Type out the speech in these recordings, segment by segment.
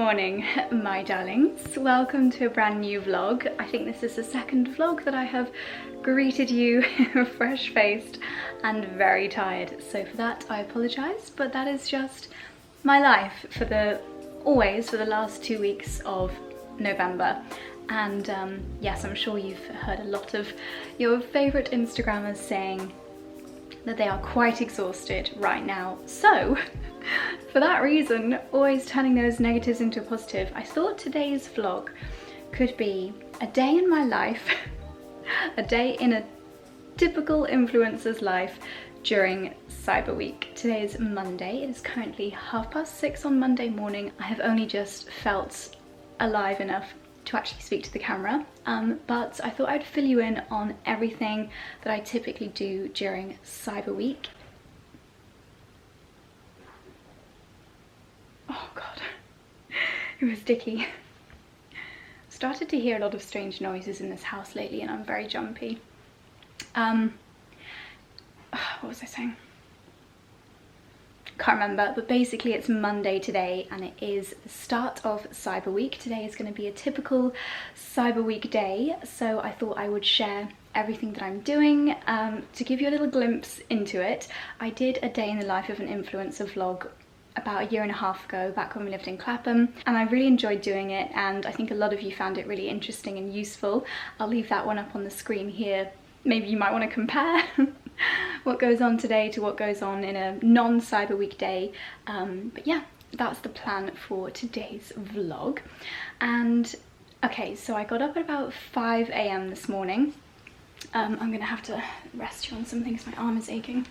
morning, my darlings. Welcome to a brand new vlog. I think this is the second vlog that I have greeted you fresh-faced and very tired. So for that, I apologise, but that is just my life for the last 2 weeks of November. And yes, I'm sure you've heard a lot of your favourite Instagrammers saying that they are quite exhausted right now. So for that reason, always turning those negatives into a positive, I thought today's vlog could be a day in my life, a day in a typical influencer's life during Cyber Week. Today is Monday. It is currently 6:30 on Monday morning. I have only just felt alive enough to actually speak to the camera, but I thought I'd fill you in on everything that I typically do during Cyber Week. Oh god, it was Dicky. Started to hear a lot of strange noises in this house lately and I'm very jumpy. What was I saying? Can't remember, but basically it's Monday today and it is the start of Cyber Week. Today is going to be a typical Cyber Week day, so I thought I would share everything that I'm doing to give you a little glimpse into it. I did a day in the life of an influencer vlog about a year and a half ago, back when we lived in Clapham, and I really enjoyed doing it, and I think a lot of you found it really interesting and useful. I'll leave that one up on the screen here. Maybe you might want to compare what goes on today to what goes on in a non-Cyber Week day. But yeah, that's the plan for today's vlog. And okay, so I got up at about 5 AM this morning. I'm gonna have to rest you on something because my arm is aching.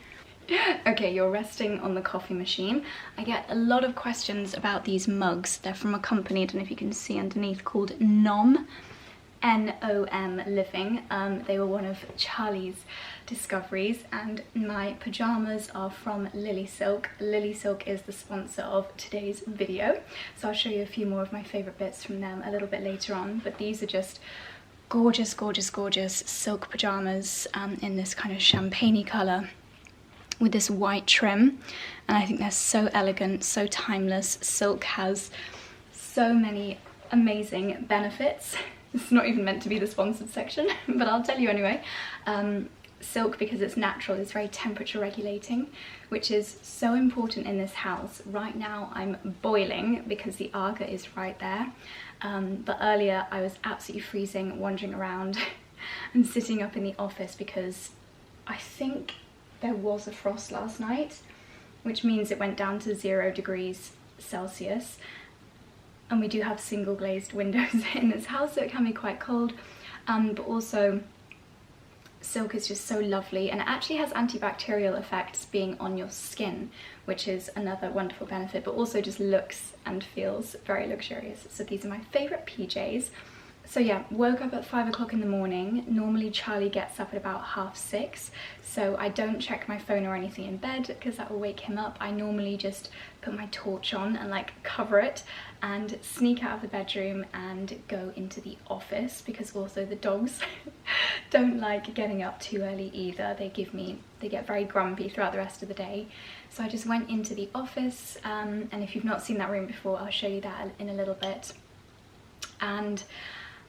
Okay, you're resting on the coffee machine. I get a lot of questions about these mugs. They're from a company, I don't know if you can see underneath, called Nom. N-O-M Living. They were one of Charlie's discoveries, and my pajamas are from Lilysilk. Lilysilk is the sponsor of today's video, so I'll show you a few more of my favourite bits from them a little bit later on, but these are just gorgeous, gorgeous, gorgeous silk pajamas in this kind of champagne-y colour with this white trim, and I think they're so elegant, so timeless. Silk has so many amazing benefits. It's not even meant to be the sponsored section, but I'll tell you anyway. Silk, because it's natural, is very temperature regulating, which is so important in this house. Right now I'm boiling because the Aga is right there, but earlier I was absolutely freezing, wandering around and sitting up in the office because I think there was a frost last night, which means it went down to 0 degrees Celsius. And we do have single glazed windows in this house, so it can be quite cold, but also silk is just so lovely, and it actually has antibacterial effects being on your skin, which is another wonderful benefit, but also just looks and feels very luxurious. So these are my favourite PJs. So yeah, woke up at 5 o'clock in the morning. Normally Charlie gets up at about 6:30, so I don't check my phone or anything in bed because that will wake him up. I normally just put my torch on and like cover it and sneak out of the bedroom and go into the office, because also the dogs don't like getting up too early either. They get very grumpy throughout the rest of the day. So I just went into the office, and if you've not seen that room before, I'll show you that in a little bit. And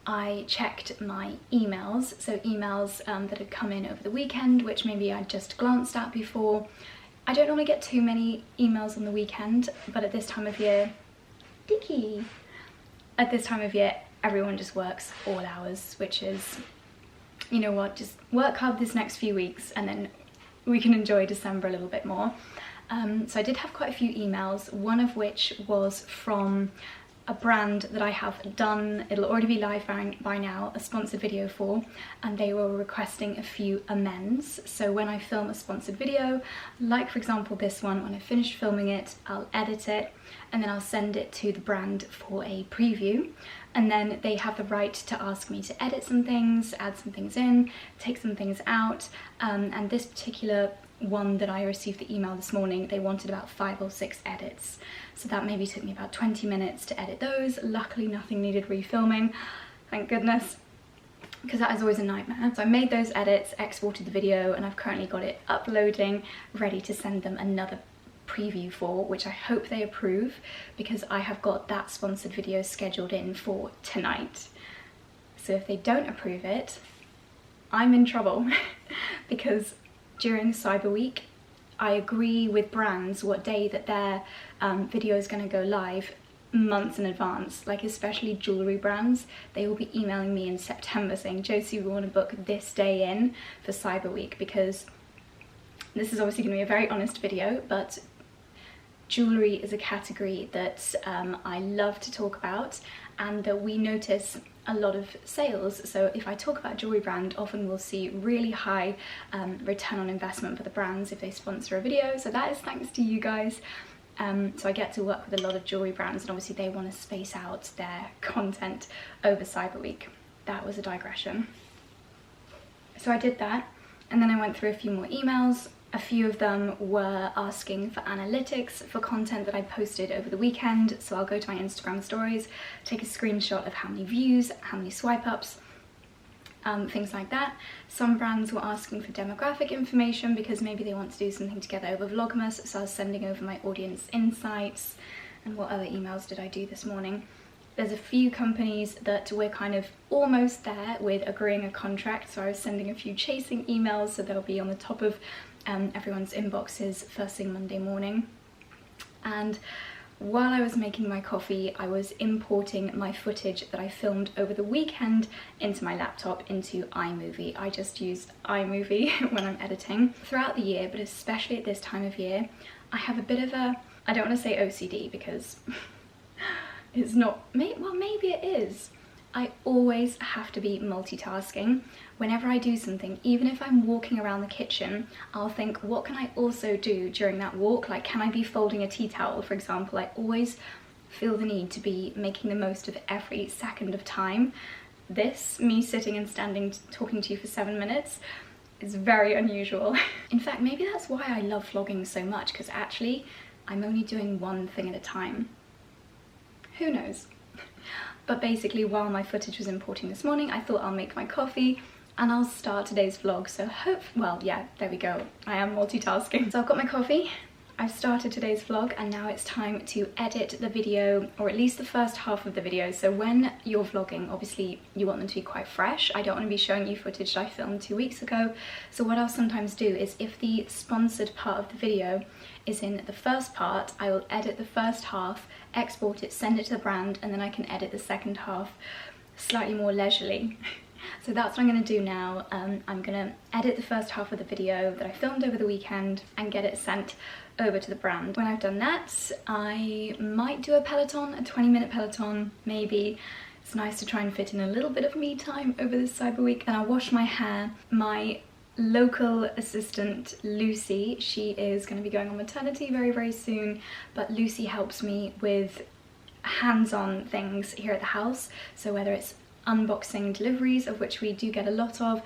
I checked my emails, so emails that had come in over the weekend, which maybe I'd just glanced at before. I don't normally get too many emails on the weekend, but at this time of year, Dicky! At this time of year, everyone just works all hours, which is, you know what, just work hard this next few weeks and then we can enjoy December a little bit more. So I did have quite a few emails, one of which was from a brand that I have done, it'll already be live by now, a sponsored video for, and they were requesting a few amends. So when I film a sponsored video, like for example this one, when I finish filming it, I'll edit it and then I'll send it to the brand for a preview, and then they have the right to ask me to edit some things, add some things in, take some things out, and this particular one that I received the email this morning, they wanted about 5 or 6 edits, so that maybe took me about 20 minutes to edit those. Luckily nothing needed refilming, thank goodness, because that is always a nightmare. So I made those edits, exported the video, and I've currently got it uploading, ready to send them another preview for, which I hope they approve, because I have got that sponsored video scheduled in for tonight. So if they don't approve it, I'm in trouble because during Cyber Week, I agree with brands what day that their video is going to go live months in advance. Like especially jewellery brands, they will be emailing me in September saying, Josie, we want to book this day in for Cyber Week, because this is obviously going to be a very honest video, but jewellery is a category that I love to talk about, and that we notice a lot of sales. So if I talk about a jewellery brand, often we'll see really high return on investment for the brands if they sponsor a video. So that is thanks to you guys. So I get to work with a lot of jewellery brands, and obviously they want to space out their content over Cyber Week. That was a digression. So I did that, and then I went through a few more emails. A few of them were asking for analytics for content that I posted over the weekend. So I'll go to my Instagram stories, take a screenshot of how many views, how many swipe ups, things like that. Some brands were asking for demographic information because maybe they want to do something together over Vlogmas. So I was sending over my audience insights. And what other emails did I do this morning? There's a few companies that we're kind of almost there with agreeing a contract. So I was sending a few chasing emails, so they'll be on the top of everyone's inboxes first thing Monday morning. And while I was making my coffee, I was importing my footage that I filmed over the weekend into my laptop into iMovie. I just use iMovie when I'm editing. Throughout the year, but especially at this time of year, I have a bit of a, I don't want to say OCD because it's not, well maybe it is. I always have to be multitasking. Whenever I do something, even if I'm walking around the kitchen, I'll think, what can I also do during that walk? Like, can I be folding a tea towel, for example? I always feel the need to be making the most of every second of time. This, me sitting and standing talking to you for 7 minutes, is very unusual. In fact, maybe that's why I love vlogging so much, because actually I'm only doing one thing at a time. Who knows? But basically, while my footage was importing this morning, I thought I'll make my coffee and I'll start today's vlog. So well, yeah, there we go. I am multitasking. So I've got my coffee, I've started today's vlog, and now it's time to edit the video, or at least the first half of the video. So when you're vlogging, obviously you want them to be quite fresh. I don't want to be showing you footage that I filmed 2 weeks ago. So what I'll sometimes do is, if the sponsored part of the video is in the first part, I will edit the first half, export it, send it to the brand, and then I can edit the second half slightly more leisurely. So that's what I'm going to do now. I'm going to edit the first half of the video that I filmed over the weekend and get it sent over to the brand. When I've done that, I might do a Peloton, a 20-minute Peloton, maybe. It's nice to try and fit in a little bit of me time over this Cyber Week. And I'll wash my hair. My local assistant, Lucy, she is going to be going on maternity very, very soon, but Lucy helps me with hands-on things here at the house. So whether it's unboxing deliveries, of which we do get a lot of,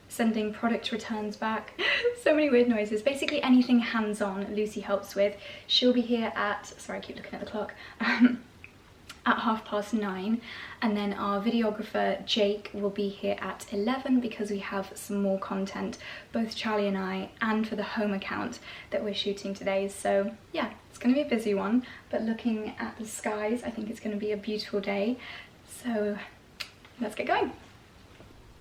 sending product returns back, so many weird noises, basically anything hands-on Lucy helps with. She'll be here at, sorry I keep looking at the clock, at 9:30, and then our videographer Jake will be here at 11 because we have some more content, both Charlie and I, and for the home account that we're shooting today. So yeah, it's going to be a busy one, but looking at the skies, I think it's going to be a beautiful day. So let's get going.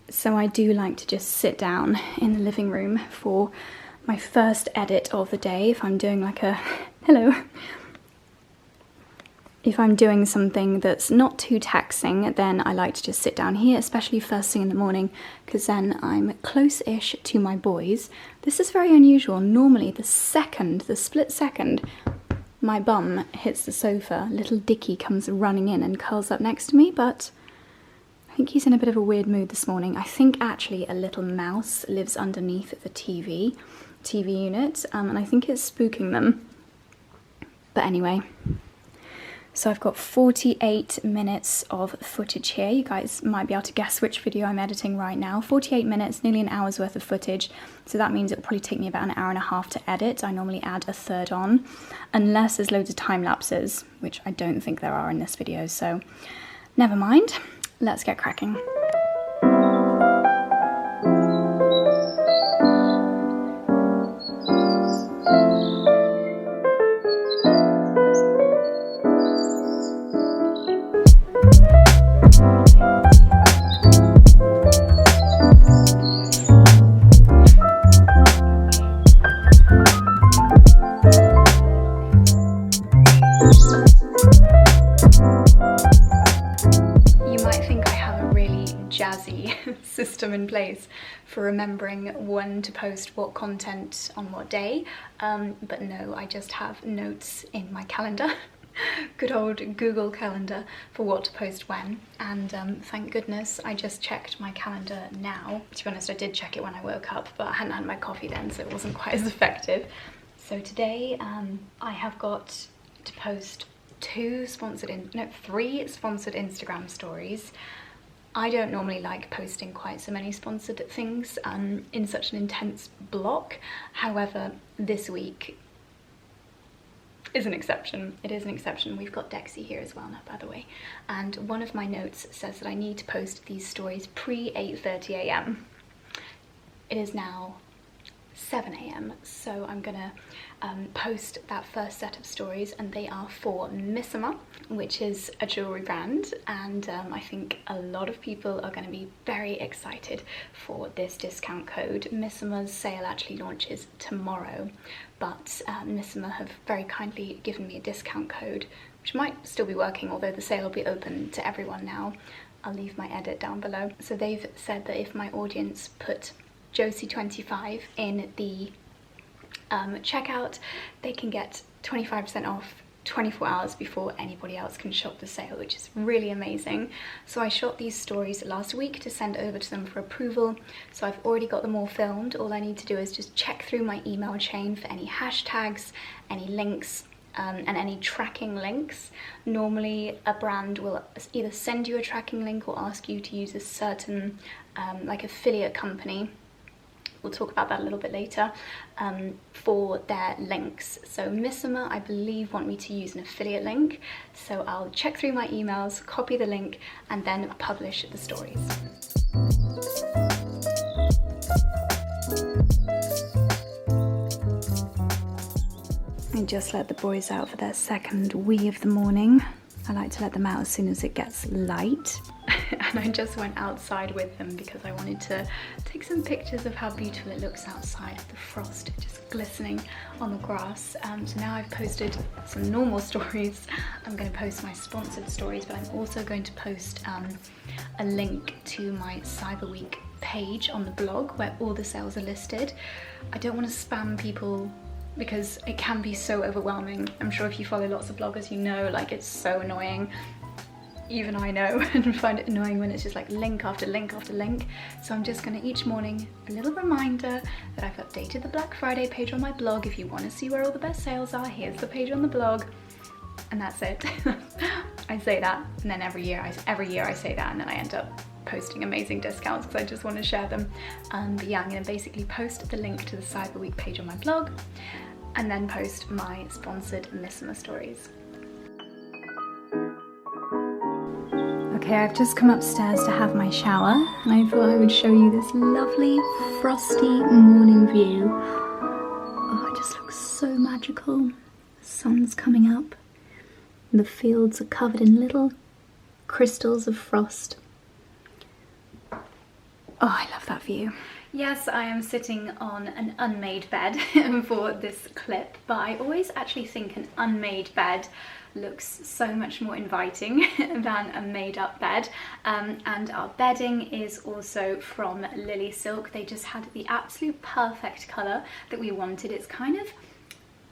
So I do like to just sit down in the living room for my first edit of the day. If I'm doing like a, hello. If I'm doing something that's not too taxing, then I like to just sit down here, especially first thing in the morning, because then I'm close-ish to my boys. This is very unusual. Normally the split second my bum hits the sofa, little Dicky comes running in and curls up next to me, but I think he's in a bit of a weird mood this morning. I think actually a little mouse lives underneath the TV unit, and I think it's spooking them. But anyway, so I've got 48 minutes of footage here. You guys might be able to guess which video I'm editing right now. 48 minutes, nearly an hour's worth of footage. So that means it'll probably take me about an hour and a half to edit. I normally add a third on, unless there's loads of time lapses, which I don't think there are in this video. So never mind. Let's get cracking. system in place for remembering when to post what content on what day, but no, I just have notes in my calendar. Good old Google Calendar for what to post when, and thank goodness I just checked my calendar now. To be honest, I did check it when I woke up, but I hadn't had my coffee then, so it wasn't quite as effective. So today I have got to post three sponsored Instagram stories. I don't normally like posting quite so many sponsored things in such an intense block. However, this week is an exception. It is an exception. We've got Dexy here as well now, by the way. And one of my notes says that I need to post these stories pre 8:30 a.m. It is now 7 a.m. so I'm gonna post that first set of stories, and they are for Missima, which is a jewelry brand, and I think a lot of people are going to be very excited for this discount code. Missima's sale actually launches tomorrow, but Missima have very kindly given me a discount code which might still be working, although the sale will be open to everyone now. I'll leave my edit down below. So they've said that if my audience put Josie25 in the checkout, they can get 25% off 24 hours before anybody else can shop the sale, which is really amazing. So I shot these stories last week to send over to them for approval, so I've already got them all filmed. All I need to do is just check through my email chain for any hashtags, any links, and any tracking links. Normally a brand will either send you a tracking link or ask you to use a certain like affiliate company. We'll talk about that a little bit later, for their links. So Missima, I believe, want me to use an affiliate link. So I'll check through my emails, copy the link, and then publish the stories. I just let the boys out for their second wee of the morning. I like to let them out as soon as it gets light. And I just went outside with them because I wanted to take some pictures of how beautiful it looks outside, the frost just glistening on the grass. So now I've posted some normal stories. I'm going to post my sponsored stories, but I'm also going to post a link to my Cyber Week page on the blog where all the sales are listed. I don't want to spam people because it can be so overwhelming. I'm sure if you follow lots of bloggers, you know, like, it's so annoying. Even I know, and find it annoying when it's just like link after link after link. So I'm just gonna each morning, a little reminder that I've updated the Black Friday page on my blog. If you want to see where all the best sales are, here's the page on the blog, and that's it. I say that, and then every year I say that, and then I end up posting amazing discounts because I just want to share them. But yeah, I'm gonna basically post the link to the Cyber Week page on my blog, and then post my sponsored Missima stories. Okay, I've just come upstairs to have my shower, and I thought I would show you this lovely frosty morning view. Oh, it just looks so magical. The sun's coming up. The fields are covered in little crystals of frost. Oh, I love that view. Yes, I am sitting on an unmade bed for this clip, but I always actually think an unmade bed looks so much more inviting than a made-up bed. And our bedding is also from Lilysilk. They just had the absolute perfect colour that we wanted. It's kind of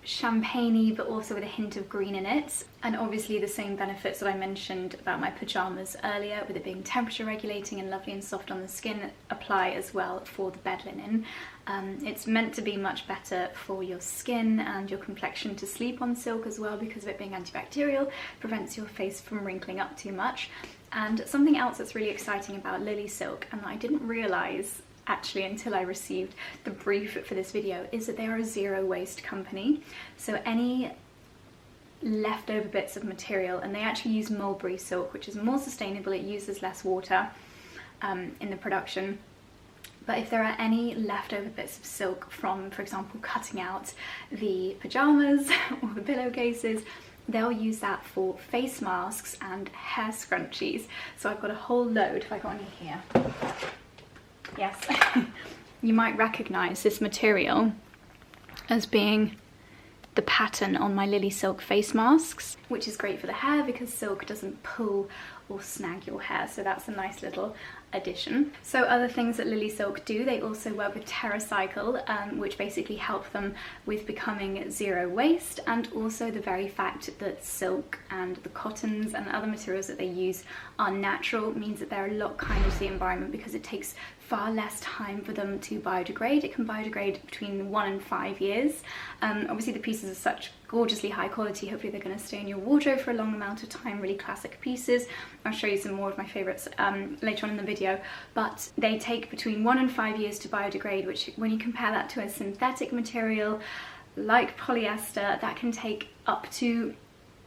champagne-y, but also with a hint of green in it, and obviously the same benefits that I mentioned about my pyjamas earlier, with it being temperature regulating and lovely and soft on the skin, apply as well for the bed linen. It's meant to be much better for your skin and your complexion to sleep on silk as well, because of it being antibacterial, prevents your face from wrinkling up too much. And something else that's really exciting about Lilysilk, and that I didn't realise actually until I received the brief for this video, is that they are a zero waste company. So any leftover bits of material, and they actually use mulberry silk, which is more sustainable, it uses less water in the production. But if there are any leftover bits of silk from, for example, cutting out the pyjamas or the pillowcases, they'll use that for face masks and hair scrunchies. So I've got a whole load. If I got any here. Yes, you might recognise this material as being the pattern on my Lilysilk face masks, which is great for the hair because silk doesn't pull or snag your hair. So that's a nice little edition. So other things that Lilysilk do, they also work with TerraCycle, which basically help them with becoming zero waste, and also the very fact that silk and the cottons and other materials that they use are natural means that they're a lot kinder to the environment because it takes far less time for them to biodegrade. It can biodegrade between 1 and 5 years. Obviously the pieces are such gorgeously high quality, hopefully they're going to stay in your wardrobe for a long amount of time, really classic pieces. I'll show you some more of my favourites later on in the video, but they take between 1 and 5 years to biodegrade, which when you compare that to a synthetic material like polyester, that can take up to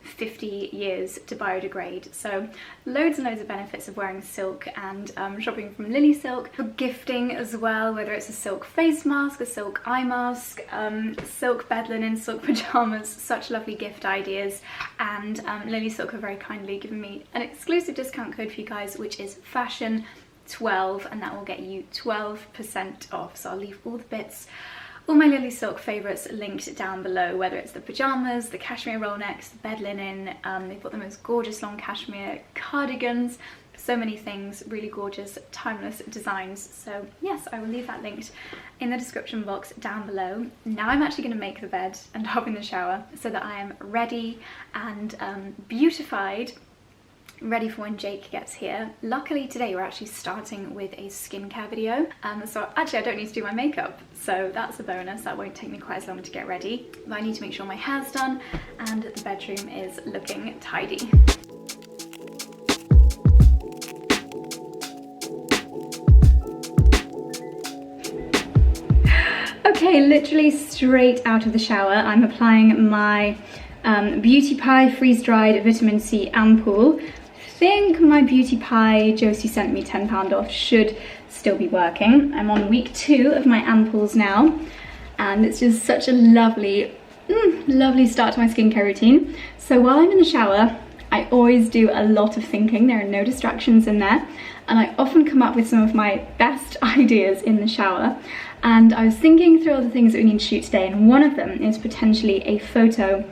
50 years to biodegrade. So loads and loads of benefits of wearing silk and shopping from Lilysilk. For gifting as well, whether it's a silk face mask, a silk eye mask, silk bed linen, silk pajamas, such lovely gift ideas. And Lilysilk have very kindly given me an exclusive discount code for you guys, which is fashion12, and that will get you 12% off. So I'll leave all the bits, all my Lilysilk favourites linked down below, whether it's the pyjamas, the cashmere roll necks, the bed linen. They've got the most gorgeous long cashmere cardigans, so many things, really gorgeous, timeless designs. So yes, I will leave that linked in the description box down below. Now I'm actually going to make the bed and hop in the shower so that I am ready and beautified, ready for when Jake gets here. Luckily today we're actually starting with a skincare video, so actually I don't need to do my makeup, so that's a bonus. That won't take me quite as long to get ready, but I need to make sure my hair's done and the bedroom is looking tidy. Okay, literally straight out of the shower, I'm applying my Beauty Pie freeze-dried vitamin C ampoule. I think my Beauty Pie Josie sent me £10 off should still be working. I'm on week 2 of my ampoules now, and it's just such a lovely, lovely start to my skincare routine. So while I'm in the shower, I always do a lot of thinking. There are no distractions in there, and I often come up with some of my best ideas in the shower. And I was thinking through all the things that we need to shoot today, and one of them is potentially a photo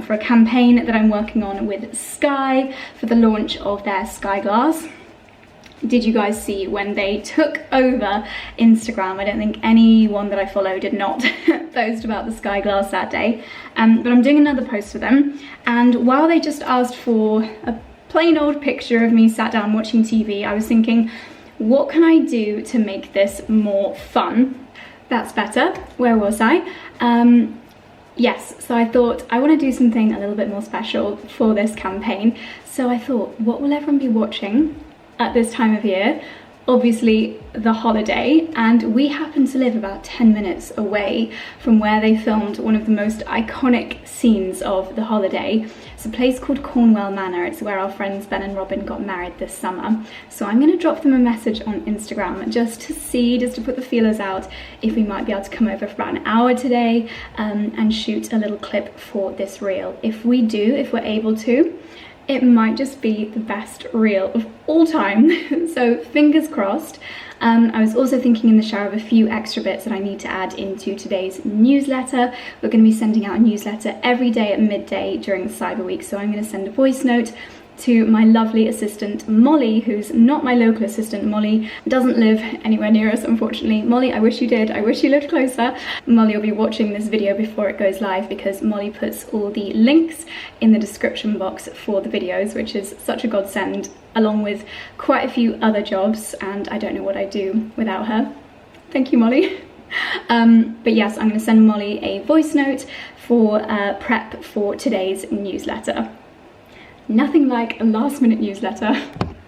for a campaign that I'm working on with Sky for the launch of their Sky Glass. Did you guys see when they took over Instagram? I don't think anyone that I follow did not post about the Sky Glass that day, but I'm doing another post for them, and while they just asked for a plain old picture of me sat down watching TV, I was thinking, what can I do to make this more fun? That's better. Where was I? Yes, so I thought I want to do something a little bit more special for this campaign. So I thought, what will everyone be watching at this time of year? Obviously the holiday, and we happen to live about 10 minutes away from where they filmed one of the most iconic scenes of the holiday. It's a place called Cornwall Manor. It's where our friends Ben and Robin got married this summer. So I'm going to drop them a message on Instagram just to put the feelers out if we might be able to come over for about an hour today and shoot a little clip for this reel. If we do, if we're able to, it might just be the best reel of all time. So fingers crossed. I was also thinking in the shower of a few extra bits that I need to add into today's newsletter. We're going to be sending out a newsletter every day at midday during the Cyber Week. So I'm going to send a voice note to my lovely assistant Molly, who's not my local assistant. Molly doesn't live anywhere near us, unfortunately. Molly, I wish you did. I wish you lived closer. Molly will be watching this video before it goes live because Molly puts all the links in the description box for the videos, which is such a godsend, along with quite a few other jobs, and I don't know what I'd do without her. Thank you, Molly. But yes, I'm going to send Molly a voice note for prep for today's newsletter. Nothing like a last-minute newsletter.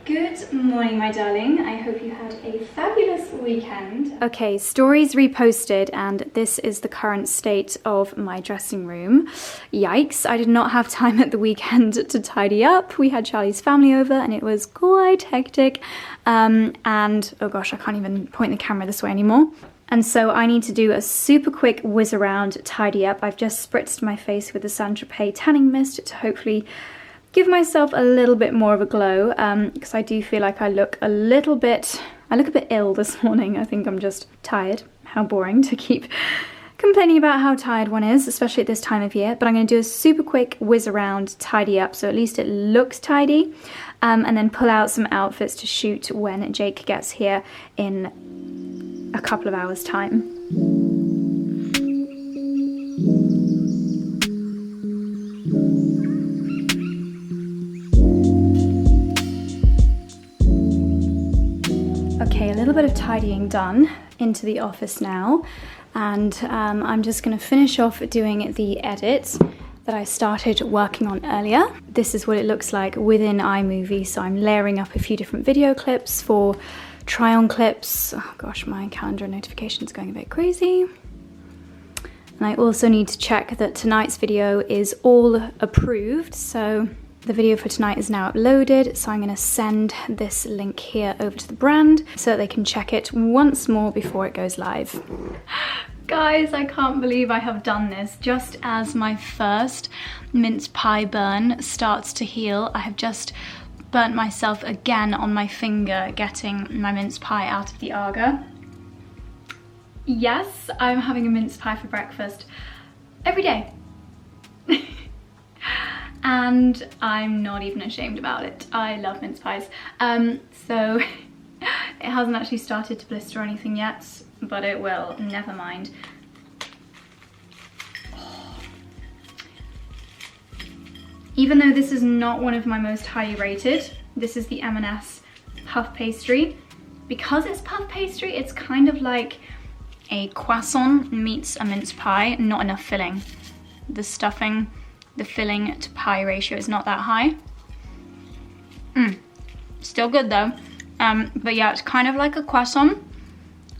Good morning, my darling. I hope you had a fabulous weekend. Okay, stories reposted, and this is the current state of my dressing room. Yikes, I did not have time at the weekend to tidy up. We had Charlie's family over and it was quite hectic. And oh gosh, I can't even point the camera this way anymore. And so I need to do a super quick whiz around tidy up. I've just spritzed my face with the Saint-Tropez tanning mist to hopefully give myself a little bit more of a glow, because I do feel like I look a bit ill this morning. I think I'm just tired. How boring to keep complaining about how tired one is, especially at this time of year, but I'm going to do a super quick whiz around, tidy up, so at least it looks tidy, and then pull out some outfits to shoot when Jake gets here in a couple of hours' time. Okay, a little bit of tidying done into the office now, and I'm just going to finish off doing the edits that I started working on earlier. This is what it looks like within iMovie, so I'm layering up a few different video clips for try-on clips. Oh gosh, my calendar notification is going a bit crazy. And I also need to check that tonight's video is all approved, so the video for tonight is now uploaded, so I'm going to send this link here over to the brand so that they can check it once more before it goes live. Guys, I can't believe I have done this. Just as my first mince pie burn starts to heal, I have just burnt myself again on my finger getting my mince pie out of the Aga. Yes, I'm having a mince pie for breakfast every day. And I'm not even ashamed about it. I love mince pies. So it hasn't actually started to blister or anything yet, but it will, never mind. Even though this is not one of my most highly rated, this is the M&S puff pastry. Because it's puff pastry, it's kind of like a croissant meets a mince pie, not enough filling. The stuffing, the filling to pie ratio is not that high. Still good though. But yeah, it's kind of like a croissant.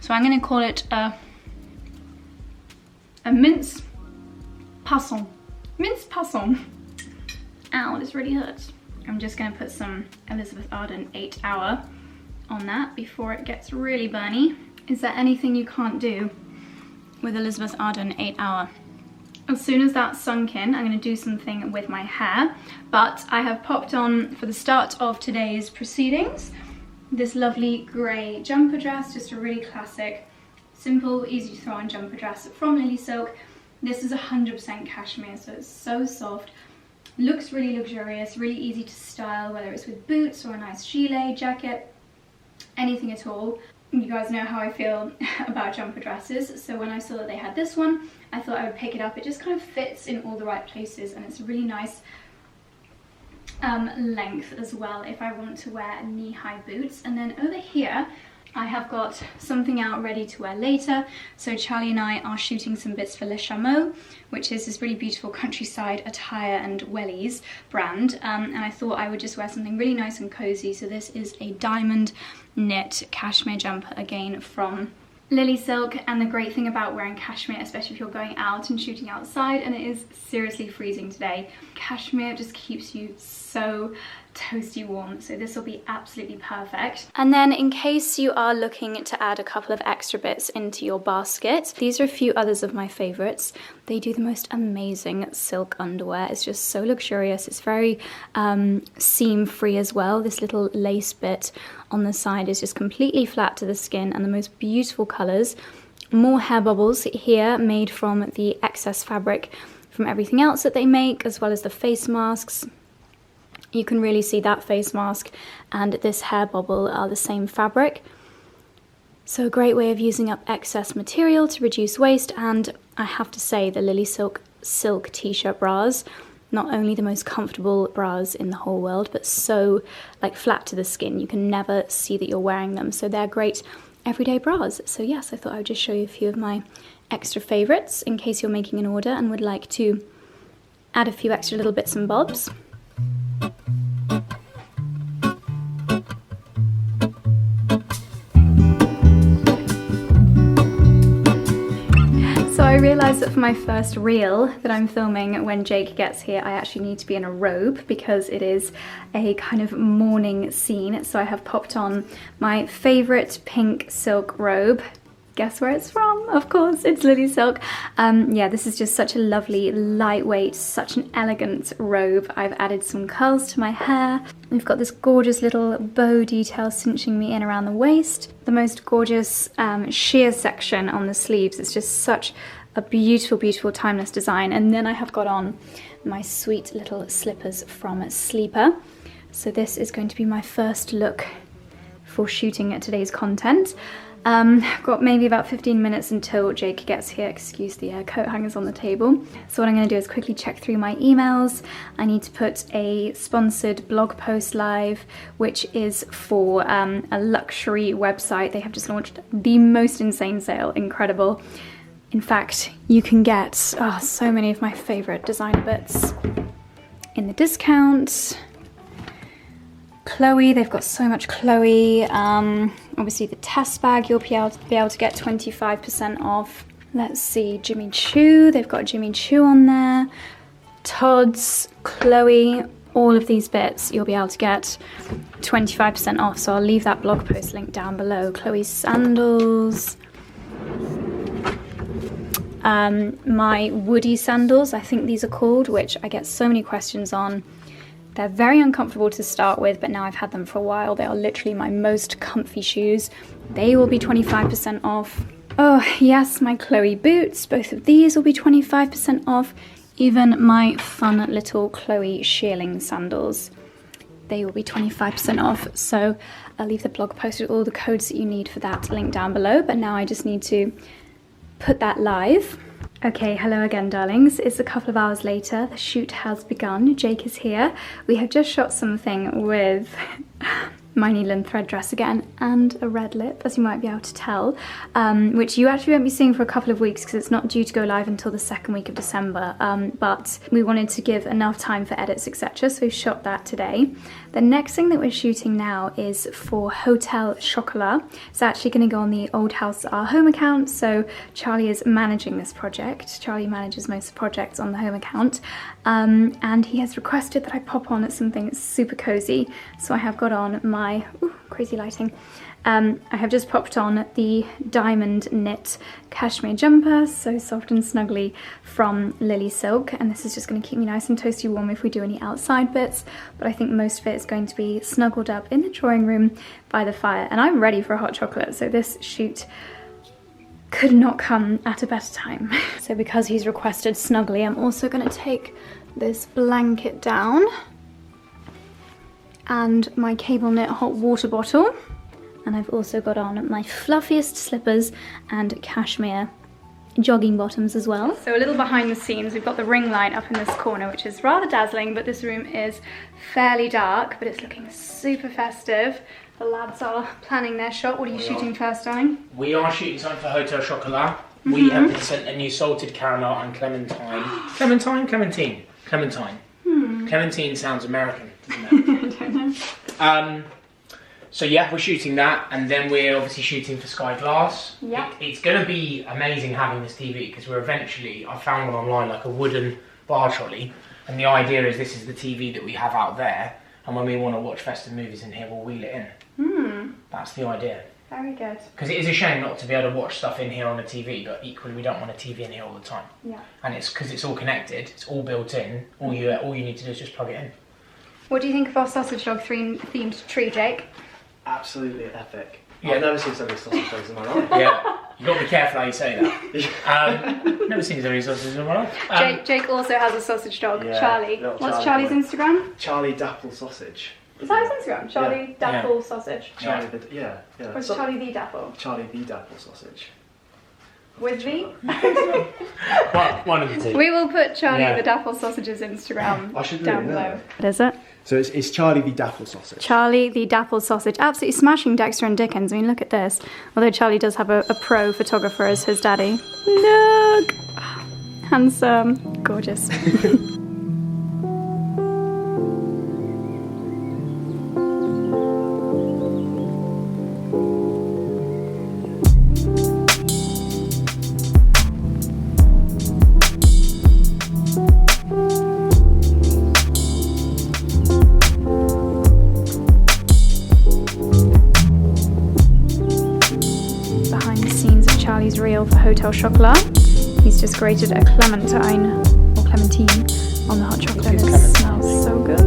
So I'm gonna call it a mince poisson. Mince poisson. Ow, this really hurts. I'm just gonna put some Elizabeth Arden 8 Hour on that before it gets really burny. Is there anything you can't do with Elizabeth Arden 8 Hour? As soon as that's sunk in, I'm going to do something with my hair, but I have popped on, for the start of today's proceedings, this lovely grey jumper dress, just a really classic, simple, easy to throw on jumper dress from Lilysilk. This is 100% cashmere, so it's so soft, looks really luxurious, really easy to style, whether it's with boots or a nice gilet, jacket, anything at all. You guys know how I feel about jumper dresses, so when I saw that they had this one, I thought I would pick it up. It just kind of fits in all the right places, and it's a really nice length as well if I want to wear knee-high boots. And then over here, I have got something out ready to wear later. So Charlie and I are shooting some bits for Le Chameau, which is this really beautiful countryside attire and wellies brand. And I thought I would just wear something really nice and cozy. So this is a diamond knit cashmere jumper, again from Lilysilk. And the great thing about wearing cashmere, especially if you're going out and shooting outside, and it is seriously freezing today, cashmere just keeps you so toasty warm, so this will be absolutely perfect. And then in case you are looking to add a couple of extra bits into your basket, these are a few others of my favorites. They do the most amazing silk underwear. It's just so luxurious. It's very seam free as well. This little lace bit on the side is just completely flat to the skin, and the most beautiful colors. More hair bubbles here, made from the excess fabric from everything else that they make, as well as the face masks. You can really see that face mask and this hair bubble are the same fabric. So a great way of using up excess material to reduce waste. And I have to say, the Lilysilk silk t-shirt bras, not only the most comfortable bras in the whole world, but so like flat to the skin. You can never see that you're wearing them. So they're great everyday bras. So yes, I thought I would just show you a few of my extra favorites in case you're making an order and would like to add a few extra little bits and bobs. So I realised that for my first reel that I'm filming when Jake gets here, I actually need to be in a robe because it is a kind of morning scene. So I have popped on my favourite pink silk robe. Guess where it's from? Of course, it's Lilysilk. Yeah, this is just such a lovely, lightweight, such an elegant robe. I've added some curls to my hair. We've got this gorgeous little bow detail cinching me in around the waist. The most gorgeous sheer section on the sleeves. It's just such a beautiful, beautiful timeless design. And then I have got on my sweet little slippers from Sleeper. So this is going to be my first look for shooting today's content. I've got maybe about 15 minutes until Jake gets here. Excuse the coat hangers on the table. So what I'm going to do is quickly check through my emails. I need to put a sponsored blog post live, which is for a luxury website. They have just launched the most insane sale. Incredible. In fact, you can get so many of my favorite designer bits in the discount. Chloe, they've got so much Chloe. Obviously the test bag, you'll be able to get 25% off. Let's see, Jimmy Choo, they've got Jimmy Choo on there. Todd's, Chloe, all of these bits, you'll be able to get 25% off. So I'll leave that blog post link down below. Chloe's sandals. My Woody sandals, I think these are called, which I get so many questions on. They're very uncomfortable to start with, but now I've had them for a while. They are literally my most comfy shoes. They will be 25% off. Oh yes, my Chloe boots. Both of these will be 25% off. Even my fun little Chloe shearling sandals. They will be 25% off. So I'll leave the blog post with all the codes that you need for that link down below. But now I just need to put that live. Okay, hello again, darlings. It's a couple of hours later. The shoot has begun. Jake is here. We have just shot something with my needle and thread dress again and a red lip, as you might be able to tell, which you actually won't be seeing for a couple of weeks because it's not due to go live until the second week of December, but we wanted to give enough time for edits, etc. So we've shot that today. The next thing that we're shooting now is for Hotel Chocolat. It's actually going to go on the Old House Our Home account, so Charlie is managing this project. Charlie manages most of the projects on the home account, and he has requested that I pop on something super cozy. So I have got on my, crazy lighting, I have just popped on the diamond knit cashmere jumper, so soft and snuggly, from Lilysilk, and this is just going to keep me nice and toasty warm if we do any outside bits, but I think most of it is going to be snuggled up in the drawing room by the fire, and I'm ready for a hot chocolate, so this shoot could not come at a better time. So because he's requested snuggly, I'm also going to take this blanket down and my cable knit hot water bottle. And I've also got on my fluffiest slippers and cashmere jogging bottoms as well. So a little behind the scenes, we've got the ring light up in this corner, which is rather dazzling, but this room is fairly dark, but it's looking super festive. The lads are planning their shot. What are you shooting first, darling? We are shooting something for Hotel Chocolat. We have been sent a new salted caramel and clementine. Clementine. Clementine sounds American, doesn't it? I don't know. So yeah, we're shooting that, and then we're obviously shooting for Sky Glass. Yeah. It's going to be amazing having this TV, because we're eventually, I found one online, like a wooden bar trolley, and the idea is this is the TV that we have out there, and when we want to watch festive movies in here, we'll wheel it in. That's the idea. Very good. Because it is a shame not to be able to watch stuff in here on a TV, but equally we don't want a TV in here all the time. Yeah. And it's because it's all connected, it's all built in, all you need to do is just plug it in. What do you think of our sausage dog themed tree, Jake? Absolutely epic. Yeah. I've never seen so many sausage dogs in my life. Yeah, you've got to be careful how you say that. Never seen so many sausages in my life. Jake also has a sausage dog, Yeah, Charlie. little What's Charlie Charlie's boy. Instagram? Charlie Dapple Sausage. Is that his Instagram? Charlie Dapple Sausage. Charlie yeah. Or is Charlie the Dapple? Charlie the Dapple Sausage. With V? One of the two. We will put Charlie the Dapple Sausage's Instagram I should down really know. below. What is it? So it's Charlie the Dapple Sausage. Charlie the Dapple Sausage. Absolutely smashing Dexter and Dickens. I mean, look at this. Although Charlie does have a pro photographer as his daddy. Look! Handsome. Gorgeous. Reel for Hotel Chocolat. He's just grated a clementine or clementine on the hot chocolate. It smells so good.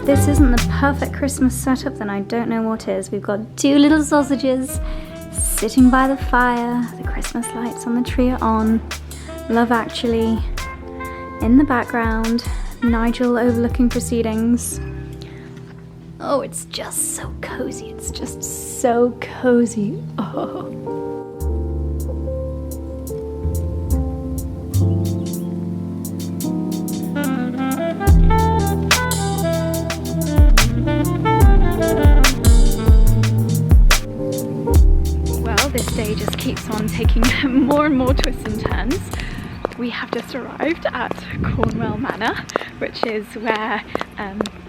this isn't the perfect Christmas setup, then I don't know what is. We've got 2 little sausages sitting by the fire. The Christmas lights on the tree are on. Love Actually in the background. Nigel overlooking proceedings. Oh, it's just so cozy. It's just so cozy. Oh. Well, this day just keeps on taking more and more twists and turns. We have just arrived at Cornwall Manor, which is where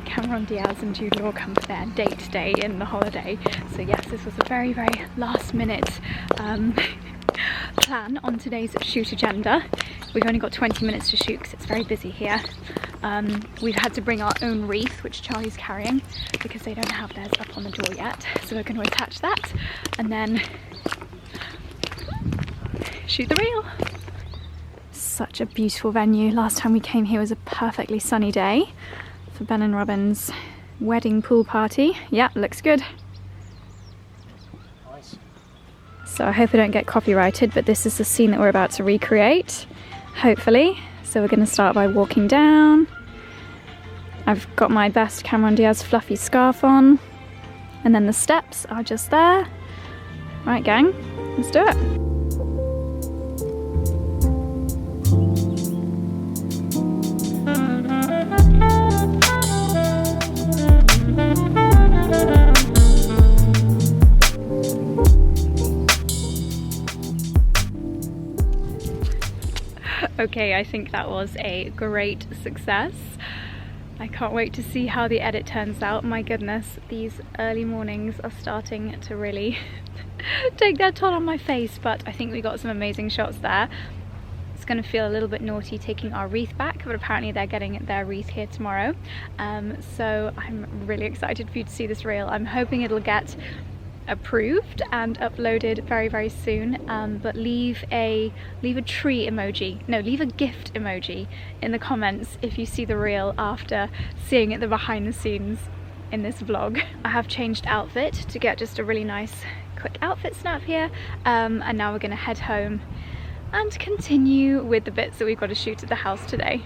Cameron Diaz and Jude Law come for their date day in the holiday. So yes, this was a very, very last minute plan on today's shoot agenda. We've only got 20 minutes to shoot because it's very busy here. We've had to bring our own wreath, which Charlie's carrying, because they don't have theirs up on the door yet. So we're going to attach that and then shoot the reel. Such a beautiful venue. Last time we came here was a perfectly sunny day for Ben and Robin's wedding pool party. Yeah, looks good. Nice. So I hope I don't get copyrighted, but this is the scene that we're about to recreate, hopefully. So we're going to start by walking down. I've got my best Cameron Diaz fluffy scarf on, and then the steps are just there. Right, gang, let's do it. Okay, I think that was a great success. I can't wait to see how the edit turns out. My goodness, these early mornings are starting to really take their toll on my face, but I think we got some amazing shots there. It's going to feel a little bit naughty taking our wreath back, but apparently they're getting their wreath here tomorrow. So I'm really excited for you to see this reel. I'm hoping it'll get approved and uploaded very, very soon, but leave a tree emoji, no, leave a gift emoji in the comments if you see the reel after seeing the behind the scenes in this vlog. I have changed outfit to get just a really nice quick outfit snap here, and now we're gonna head home and continue with the bits that we've got to shoot at the house today.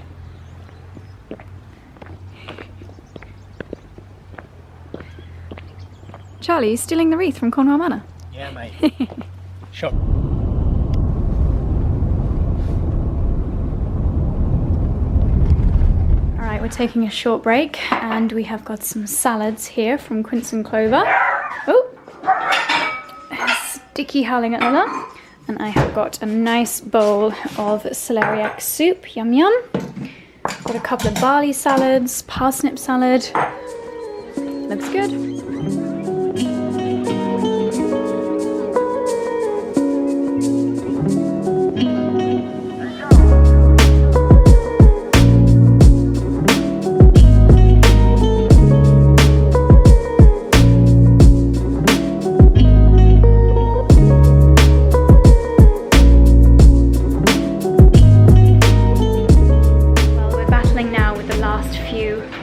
Charlie, you stealing the wreath from Cornwall Manor? Yeah, mate. Sure. Alright, we're taking a short break and we have got some salads here from Quince and Clover. Oh! Sticky howling at Lilla. And I have got a nice bowl of celeriac soup. Yum yum. Got a couple of barley salads, parsnip salad. Looks good.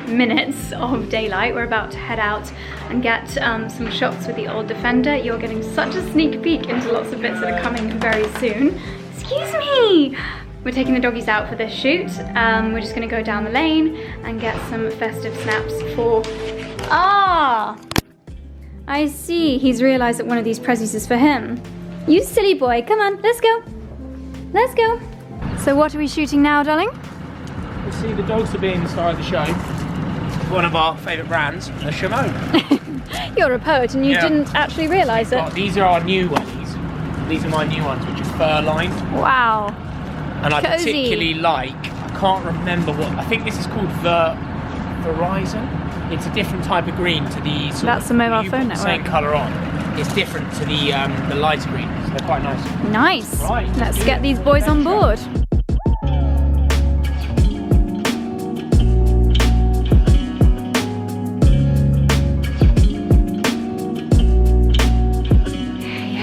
Minutes of daylight. We're about to head out and get some shots with the old Defender. You're getting such a sneak peek into lots of bits that are coming very soon. Excuse me! We're taking the doggies out for this shoot. We're just going to go down the lane and get some festive snaps for... Ah! I see. He's realised that one of these prezzies is for him. You silly boy. Come on, let's go. Let's go. So what are we shooting now, darling? You see, the dogs are being the star of the show. One of our favourite brands, a Shimon. You're a poet and you didn't actually realise it. These are our new wellies. These are my new ones, which are fur lined. Wow. And I Cozy. particularly like, I can't remember what, I think this is called Verizon. It's a different type of green to the sort That's of, the mobile you've phone got the network. same colour on. It's different to the lighter green, so they're quite nice. Nice. Right, Let's get these boys on board.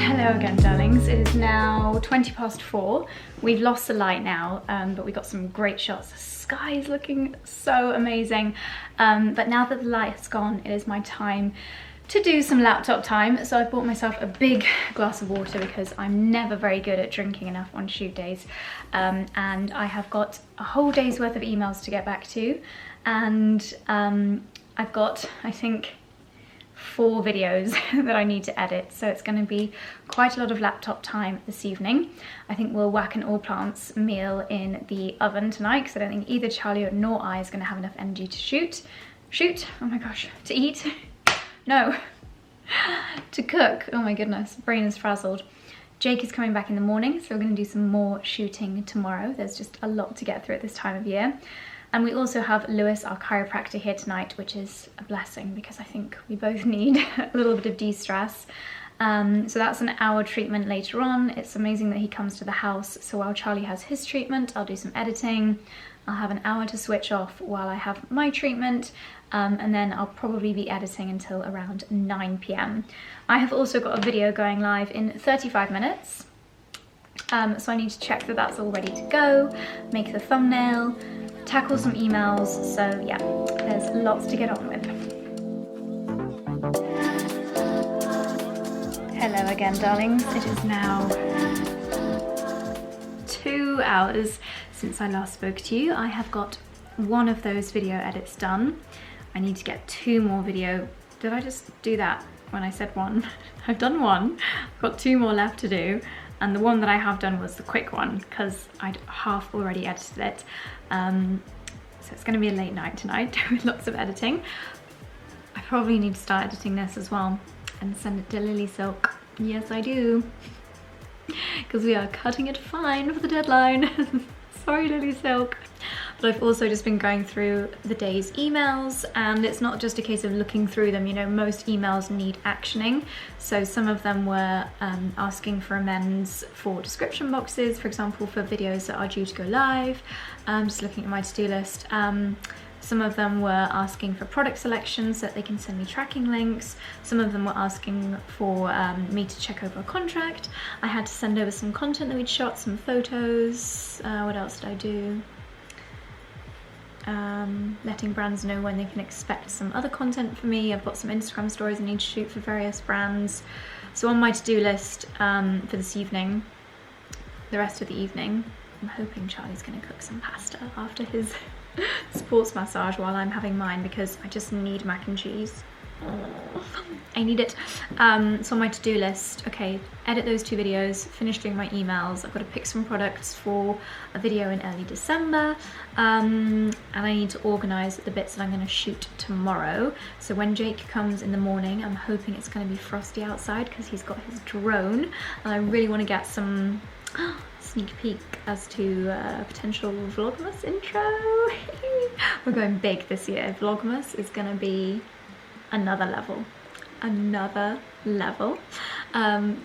Hello again, darlings. It is now 4:20. We've lost the light now, but we got some great shots. sky is looking so amazing. But now that the light has gone, it is my time to do some laptop time. So I bought myself a big glass of water because I'm never very good at drinking enough on shoot days. And I have got a whole day's worth of emails to get back to. And I've got, I think, 4 videos that I need to edit, so it's going to be quite a lot of laptop time this evening. I think we'll whack an all plants meal in the oven tonight because I don't think either Charlie nor I is going to have enough energy to shoot, oh my gosh, to eat, no, to cook, oh my goodness, brain is frazzled. Jake is coming back in the morning, so we're going to do some more shooting tomorrow. There's just a lot to get through at this time of year. And we also have Lewis, our chiropractor, here tonight, which is a blessing because I think we both need a little bit of de-stress. So that's an hour treatment later on. It's amazing that he comes to the house. So while Charlie has his treatment, I'll do some editing. I'll have an hour to switch off while I have my treatment. And then I'll probably be editing until around 9 p.m. I have also got a video going live in 35 minutes. So I need to check that that's all ready to go, make the thumbnail, tackle some emails, so yeah, there's lots to get on with. Hello again, darlings. It is now 2 hours since I last spoke to you. I have got one of those video edits done. I need to get 2 more video. Did I just do that when I said 1? I've done 1. I've got 2 more left to do. And the one that I have done was the quick one because I'd half already edited it. So it's going to be a late night tonight with lots of editing. I probably need to start editing this as well and send it to Lilysilk. Yes, I do. Because we are cutting it fine for the deadline. Sorry, Lilysilk. But I've also just been going through the day's emails, and it's not just a case of looking through them. You know, most emails need actioning. So some of them were asking for amends for description boxes, for example, for videos that are due to go live. Just looking at my to-do list. Some of them were asking for product selections so that they can send me tracking links. Some of them were asking for me to check over a contract. I had to send over some content that we'd shot, some photos. What else did I do? Letting brands know when they can expect some other content from me. I've got some Instagram stories I need to shoot for various brands. So on my to-do list for this evening, the rest of the evening, I'm hoping Charlie's going to cook some pasta after his sports massage while I'm having mine because I just need mac and cheese. I need it. So on my to-do list, okay, edit those 2 videos, finish doing my emails. I've got to pick some products for a video in early December, and I need to organise the bits that I'm going to shoot tomorrow. So when Jake comes in the morning, I'm hoping it's going to be frosty outside because he's got his drone, and I really want to get some sneak peek as to potential Vlogmas intro. We're going big this year. Vlogmas is going to be another level.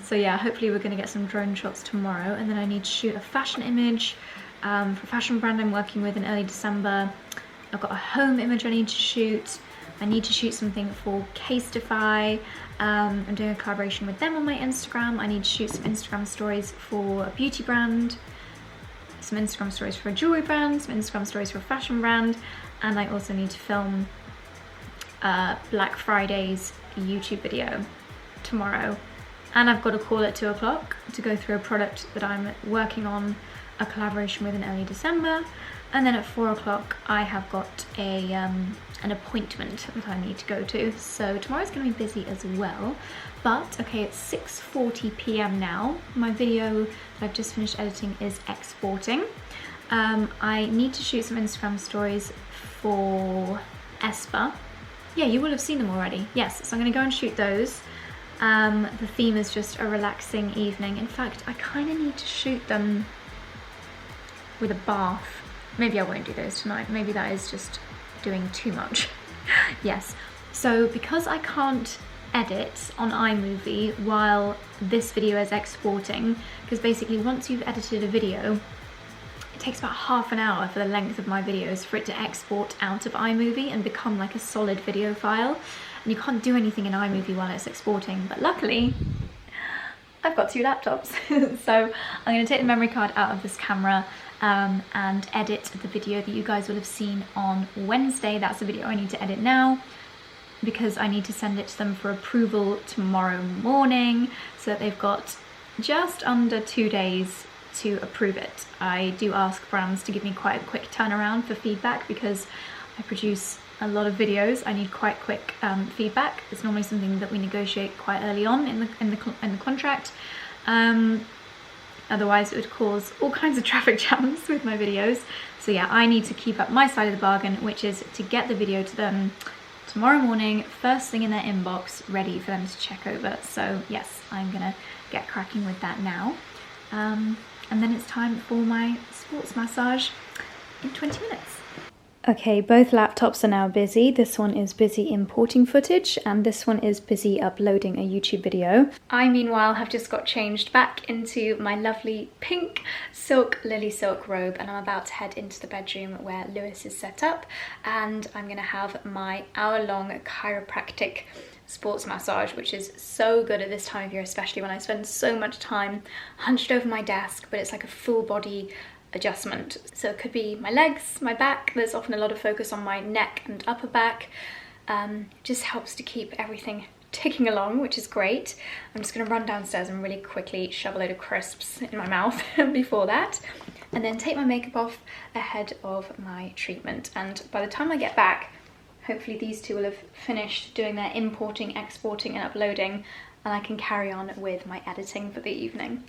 So yeah, hopefully we're going to get some drone shots tomorrow, and then I need to shoot a fashion image for a fashion brand I'm working with in early December. I've got a home image I need to shoot. I need to shoot something for Casetify. I'm doing a collaboration with them on my Instagram. I need to shoot some Instagram stories for a beauty brand, some Instagram stories for a jewelry brand, some Instagram stories for a fashion brand, and I also need to film Black Friday's YouTube video tomorrow. And I've got a call at 2 o'clock to go through a product that I'm working on a collaboration with in early December. And then at 4 o'clock I have got a an appointment that I need to go to. So tomorrow's going to be busy as well. But okay, it's 6:40 p.m. now. My video that I've just finished editing is exporting. I need to shoot some Instagram stories for Espa. Yeah, you will have seen them already. Yes, so I'm going to go and shoot those. The theme is just a relaxing evening. In fact, I kind of need to shoot them with a bath. Maybe I won't do those tonight. Maybe that is just doing too much. Yes, so because I can't edit on iMovie while this video is exporting, because basically once you've edited a video, it takes about half an hour for the length of my videos for it to export out of iMovie and become like a solid video file. And you can't do anything in iMovie while it's exporting, but luckily I've got 2 laptops. So I'm going to take the memory card out of this camera and edit the video that you guys will have seen on Wednesday. That's the video I need to edit now, because I need to send it to them for approval tomorrow morning, so that they've got just under 2 days to approve it. I do ask brands to give me quite a quick turnaround for feedback, because I produce a lot of videos. I need quite quick feedback. It's normally something that we negotiate quite early on in the contract. Otherwise it would cause all kinds of traffic jams with my videos. So yeah, I need to keep up my side of the bargain, which is to get the video to them tomorrow morning, first thing in their inbox, ready for them to check over. So yes, I'm gonna get cracking with that now. And then it's time for my sports massage in 20 minutes. Okay, both laptops are now busy. This one is busy importing footage and this one is busy uploading a YouTube video. I, meanwhile, have just got changed back into my lovely pink silk Lilysilk robe, and I'm about to head into the bedroom where Lewis is set up, and I'm gonna have my hour-long chiropractic sports massage, which is so good at this time of year, especially when I spend so much time hunched over my desk, but it's like a full body adjustment. So it could be my legs, my back. There's often a lot of focus on my neck and upper back. Just helps to keep everything ticking along, which is great. I'm just going to run downstairs and really quickly shove a load of crisps in my mouth before that, and then take my makeup off ahead of my treatment. And by the time I get back, hopefully these two will have finished doing their importing, exporting and uploading, and I can carry on with my editing for the evening.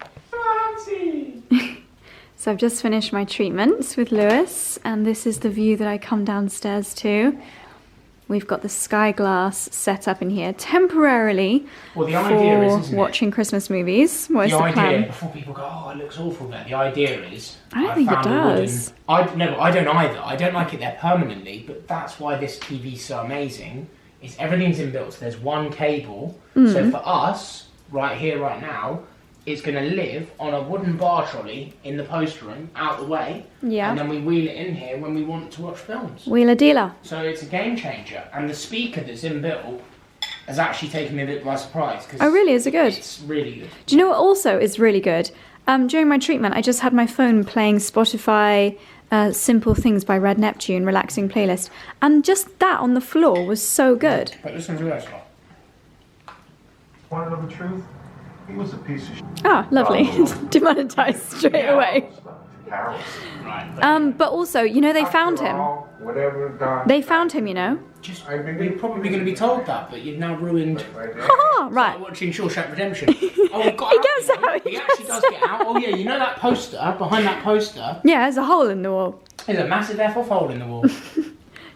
So I've just finished my treatments with Lewis, and this is the view that I come downstairs to. We've got the sky glass set up in here temporarily for watching Christmas movies. What is the plan? Before people go, oh, it looks awful there. The idea is, I don't think it does. I don't either. I don't like it there permanently, but that's why this TV's so amazing. Is everything's inbuilt. So there's one cable. So for us, right here, right now, it's going to live on a wooden bar trolley in the post room, out the way, and then we wheel it in here when we want to watch films. Wheeler dealer. So it's a game changer, and the speaker that's inbuilt has actually taken me a bit by surprise. Oh really, is it good? It's really good. Do you know what also is really good? During my treatment, I just had my phone playing Spotify Simple Things by Red Neptune, relaxing playlist, and just that on the floor was so good. But listen to this one. Want to know the truth? He was a piece of shit. Ah, lovely. Demonetized straight away. Right. But also, you know, they found him. They found him, you know. You're probably going to be told that, but you've now ruined. Haha, right. Watching Shawshank Redemption. Oh, he got He out, gets you know? out. He actually does get out. Oh yeah, you know that poster behind that poster? Yeah, there's a hole in the wall. There's a massive F-off hole in the wall.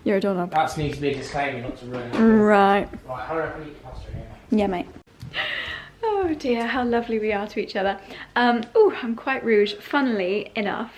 You're a doorknob. That needs to be a disclaimer not to ruin it. Right. Right, hurry up and eat the pasta here. Yeah, mate. Oh dear, how lovely we are to each other. Oh, I'm quite rude. Funnily enough,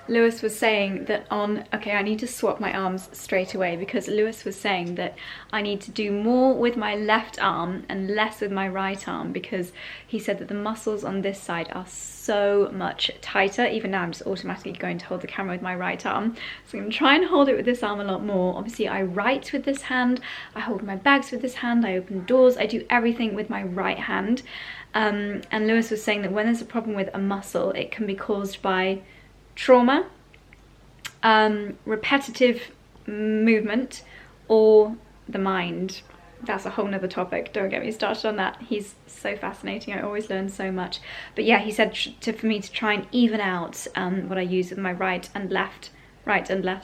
Lewis was saying that okay, I need to swap my arms straight away, because Lewis was saying that I need to do more with my left arm and less with my right arm, because he said that the muscles on this side are so much tighter. Even now I'm just automatically going to hold the camera with my right arm. So I'm going to try and hold it with this arm a lot more. Obviously I write with this hand, I hold my bags with this hand, I open doors, I do everything with my right hand. And Lewis was saying that when there's a problem with a muscle, it can be caused by trauma, repetitive movement, or the mind. That's a whole nother topic, don't get me started on that. He's so fascinating, I always learn so much. But yeah, he said for me to try and even out what I use with my right and left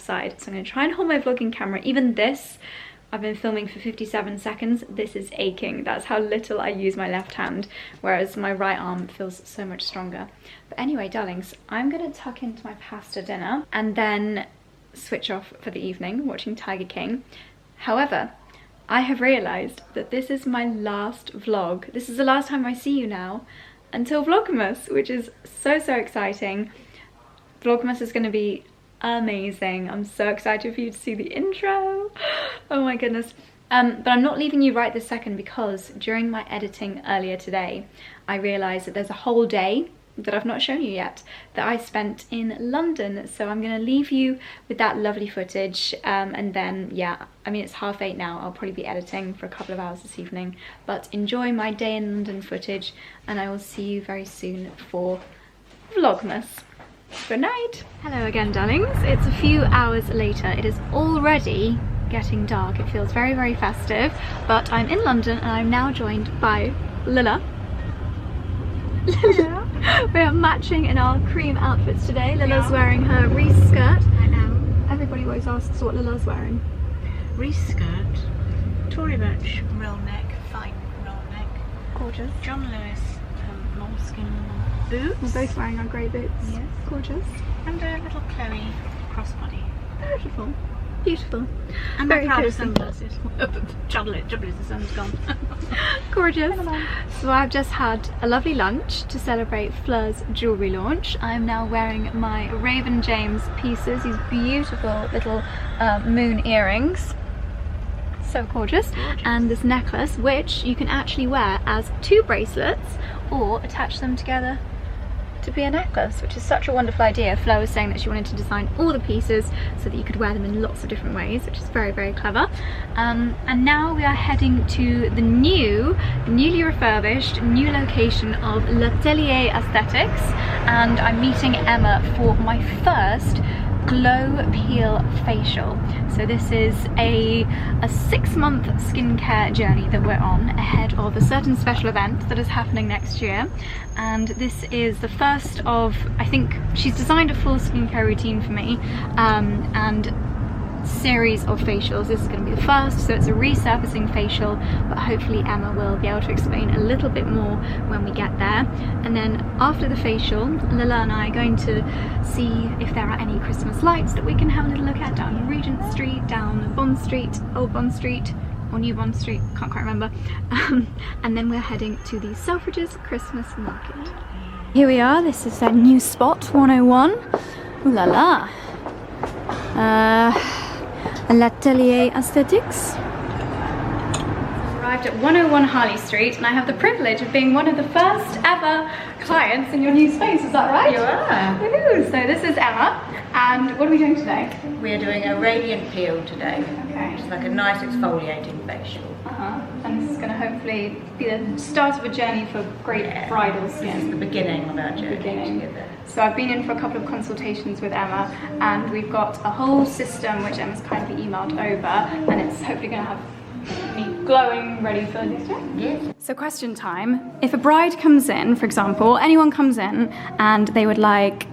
side. So I'm going to try and hold my vlogging camera. Even this, I've been filming for 57 seconds, this is aching. That's how little I use my left hand, whereas my right arm feels so much stronger. But anyway, darlings, I'm gonna tuck into my pasta dinner and then switch off for the evening, watching Tiger King. However, I have realised that this is my last vlog. This is the last time I see you now until Vlogmas, which is so, so exciting. Vlogmas is gonna be amazing. I'm so excited for you to see the intro. Oh my goodness. But I'm not leaving you right this second, because during my editing earlier today, I realised that there's a whole day that I've not shown you yet that I spent in London. So I'm going to leave you with that lovely footage, and then, yeah, I mean, it's 8:30 now. I'll probably be editing for a couple of hours this evening, but enjoy my day in London footage, and I will see you very soon for Vlogmas. Good night. Hello again, darlings. It's a few hours later. It is already getting dark. It feels very, very festive, but I'm in London and I'm now joined by Lila. We are matching in our cream outfits today. Lila's wearing her Reese skirt. I am. Everybody always asks what Lila's wearing. Reese skirt, Tory Burch roll neck, fine roll neck. Gorgeous. John Lewis moleskin boots. We're both wearing our grey boots. Yes. Gorgeous. And a little Chloe crossbody. Beautiful. Beautiful. And very my proud cozy. sunglasses. Trouble is the sun's gone. Gorgeous. So I've just had a lovely lunch to celebrate Fleur's jewellery launch. I'm now wearing my Raven James pieces, these beautiful little moon earrings. So gorgeous. And this necklace, which you can actually wear as 2 bracelets or attach them together to be a necklace, which is such a wonderful idea. Fleur was saying that she wanted to design all the pieces so that you could wear them in lots of different ways, which is very, very clever. And now we are heading to the newly refurbished new location of L'Atelier Aesthetics, and I'm meeting Emma for my first glow peel facial. So this is a 6-month skincare journey that we're on ahead of a certain special event that is happening next year, and this is the first of, I think she's designed a full skincare routine for me, and series of facials. This is going to be the first, so it's a resurfacing facial, but hopefully Emma will be able to explain a little bit more when we get there. And then after the facial, Lila and I are going to see if there are any Christmas lights that we can have a little look at down Regent Street, down Bond Street, Old Bond Street, or New Bond Street, can't quite remember. And then we're heading to the Selfridges Christmas market. Here we are, this is their new spot, 101. Ooh la la. L'Atelier Aesthetics. Arrived at 101 Harley Street, and I have the privilege of being one of the first ever clients in your new space, is that right? You are. Woohoo! So this is Emma, and what are we doing today? We're doing a radiant peel today, Okay. which is like a nice exfoliating facial. And this is going to hopefully be the start of a journey for great bridal This is skin. the beginning of our journey together. So I've been in for a couple of consultations with Emma, and we've got a whole system which Emma's kindly emailed over, and it's hopefully going to have me glowing, ready for this day. Yes. So question time. If a bride comes in, for example, anyone comes in and they would like,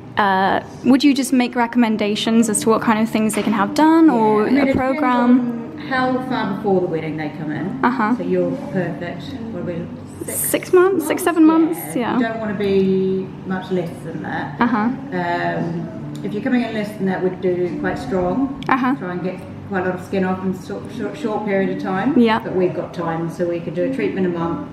would you just make recommendations as to what kind of things they can have done, or I mean, a it program? depends on how far before the wedding they come in. So you're perfect. What are we? 6 months, 6, 7 months, yeah. You don't want to be much less than that. If you're coming in less than that, we'd do quite strong. Try and get quite a lot of skin off in a short period of time. Yeah. But we've got time, so we could do a treatment a month.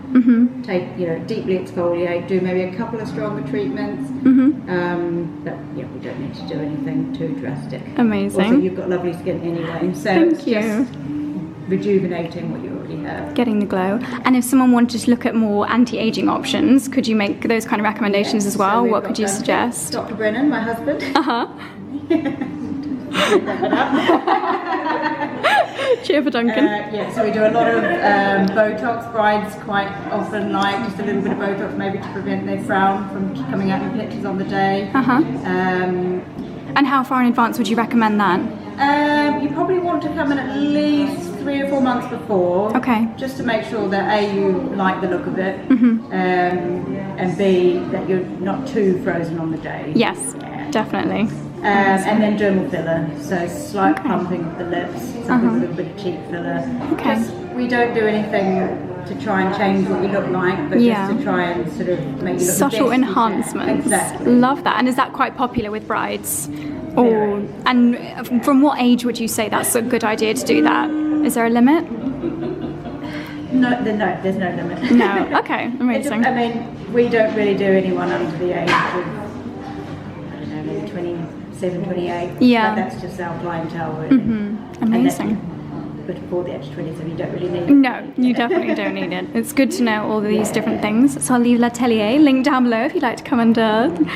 Take, deeply exfoliate. Do maybe a couple of stronger treatments. But yeah, we don't need to do anything too drastic. Amazing. Also, you've got lovely skin anyway, so Thank it's you. just rejuvenating what you already have. Getting the glow. And if someone wanted to look at more anti-aging options, could you make those kind of recommendations as well? So we've What got could you suggest? Dr. Brennan, my husband. Cheer for Duncan. Yeah, so we do a lot of Botox. Brides quite often like just a little bit of Botox, maybe to prevent their frown from coming out in pictures on the day. And how far in advance would you recommend that? You probably want to come in at least 3 or 4 months before. Okay. Just to make sure that A, you like the look of it, and B, that you're not too frozen on the day. Yes, definitely. And then dermal filler, so slight pumping of the lips, something with a little bit of cheek filler. Okay. Just, we don't do anything to try and change what you look like, but just to try and sort of make you look subtle the best you can. enhancements. Exactly. Love that. And is that quite popular with brides? Or, and from what age would you say that's a good idea to do that? Is there a limit? No, there's no limit. No. Okay, amazing. I mean, we don't really do anyone under the age of, I don't know, maybe 27, 28. Yeah. But that's just our clientele, really. Amazing. But before the age of 27, you don't really need it. No, you definitely don't need it. It's good to know all of these different things. So I'll leave L'Atelier, link down below if you'd like to come and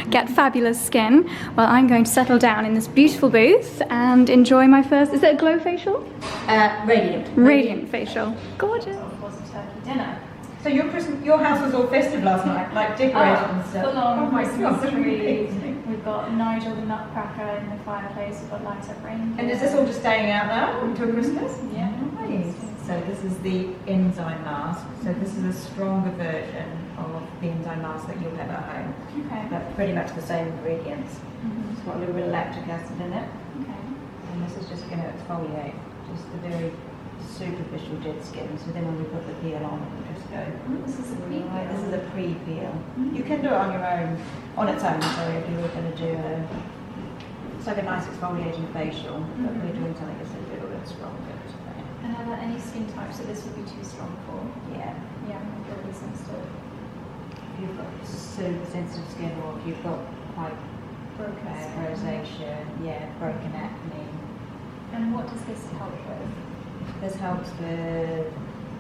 get fabulous skin. Well, I'm going to settle down in this beautiful booth and enjoy my first, is it a glow facial? Radiant. Radiant facial. Gorgeous. Dinner. So your house was all festive last night, like decorated and stuff. Full on Oh my Christmas God, tree. We've got Nigel the Nutcracker in the fireplace. We've got lights up rain. And is this all just staying out now until Christmas? Yeah. Nice. So this is the enzyme mask. So this is a stronger version of the enzyme mask that you'll have at home. Okay. But pretty much the same ingredients. It's got a little bit of lactic acid in it. Okay. And this is just going to exfoliate just the very superficial dead skin. So then when we put the peel on, it will just go. This is a pre-peel. Right, this is a pre-peel. You can do it on your own, on its own. So if you were going to do it's like a nice exfoliating facial, but we're doing something that's a little bit stronger today. And are there any skin types that this would be too strong for? Yeah. Yeah, I'm really sensitive. If you've got super sensitive skin, or if you've got quite Broken skin. rosacea, broken acne. And what does this help with? This helps with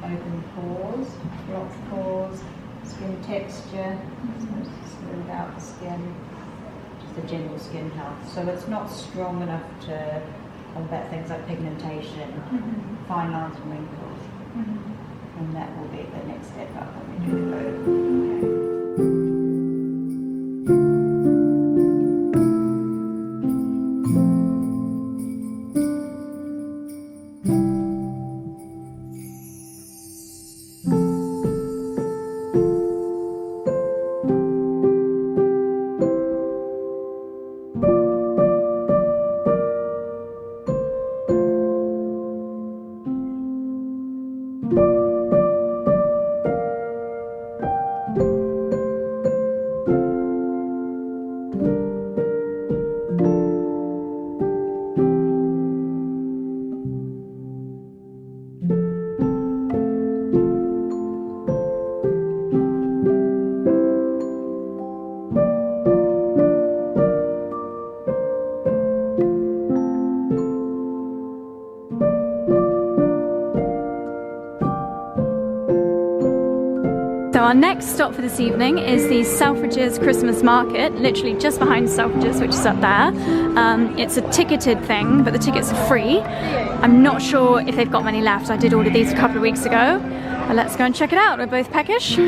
open pores, blocked pores, skin texture, so it's to smooth out the skin, just the general skin health. So it's not strong enough to combat things like pigmentation, fine lines and wrinkles. And that will be the next step up when we do the both. So our next stop for this evening is the Selfridges Christmas Market, literally just behind Selfridges, which is up there. It's a ticketed thing, but the tickets are free. I'm not sure if they've got many left. I did order these a couple of weeks ago. But let's go and check it out. We're both peckish.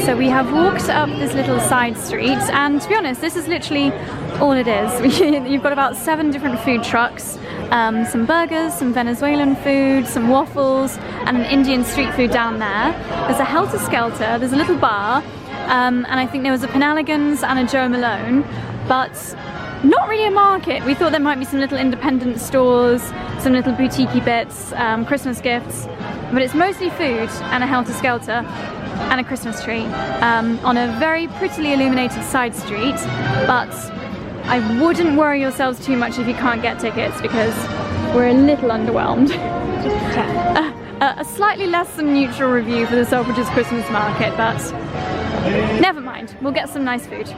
So we have walked up this little side street, and to be honest, this is literally all it is. You've got about 7 different food trucks, some burgers, some Venezuelan food, some waffles, and an Indian street food down there. There's a Helter Skelter, there's a little bar, and I think there was a Penalligans and a Joe Malone, but not really a market. We thought there might be some little independent stores, some little boutique-y bits, Christmas gifts, but it's mostly food and a Helter Skelter and a Christmas tree on a very prettily illuminated side street. But I wouldn't worry yourselves too much if you can't get tickets, because we're a little underwhelmed. A slightly less than neutral review for the Selfridges Christmas Market, but never mind, we'll get some nice food.